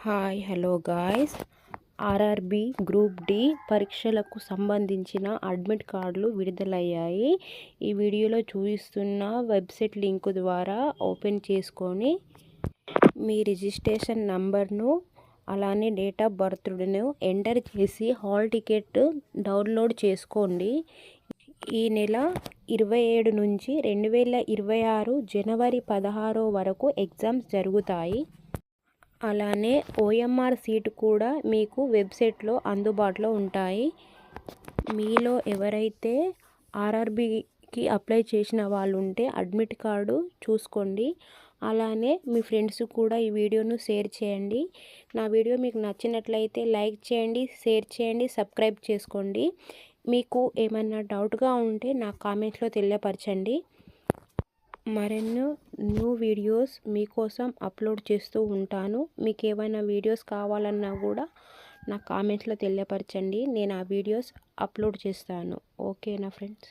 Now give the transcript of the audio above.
Hi hello guys, RRB group D పరీక్షలకు సంబంధించిన admit కార్డులు విడుదలయ్యాయి. ఈ వీడియోలో చూపిస్తున్న వెబ్సైట్ లింక్ ద్వారా ఓపెన్ చేసుకొని మీ రిజిస్ట్రేషన్ నంబర్ను అలానే డేట్ ఆఫ్ బర్త్ను ఎంటర్ చేసి హాల్ టికెట్ డౌన్లోడ్ చేసుకోండి. ఈ నెల 27 నుంచి 2026 జనవరి 16 వరకు ఎగ్జామ్స్ జరుగుతాయి. అలానే ఓఎంఆర్ సీటు కూడా మీకు వెబ్సైట్లో అందుబాటులో ఉంటాయి. మీలో ఎవరైతే ఆర్ఆర్బికి అప్లై చేసిన వాళ్ళు ఉంటే అడ్మిట్ కార్డు చూసుకోండి. అలానే మీ ఫ్రెండ్స్ కూడా ఈ వీడియోను షేర్ చేయండి. నా వీడియో మీకు నచ్చినట్లయితే లైక్ చేయండి, షేర్ చేయండి, సబ్స్క్రైబ్ చేసుకోండి. మీకు ఏమైనా డౌట్గా ఉంటే నా కామెంట్స్లో తెలియపరచండి. మరెన్నో న్యూ వీడియోస్ మీకోసం అప్లోడ్ చేస్తూ ఉంటాను. మీకు ఏమైనా వీడియోస్ కావాలన్నా కూడా నా కామెంట్స్లో తెలియపరచండి. నేను ఆ వీడియోస్ అప్లోడ్ చేస్తాను. ఓకేనా ఫ్రెండ్స్?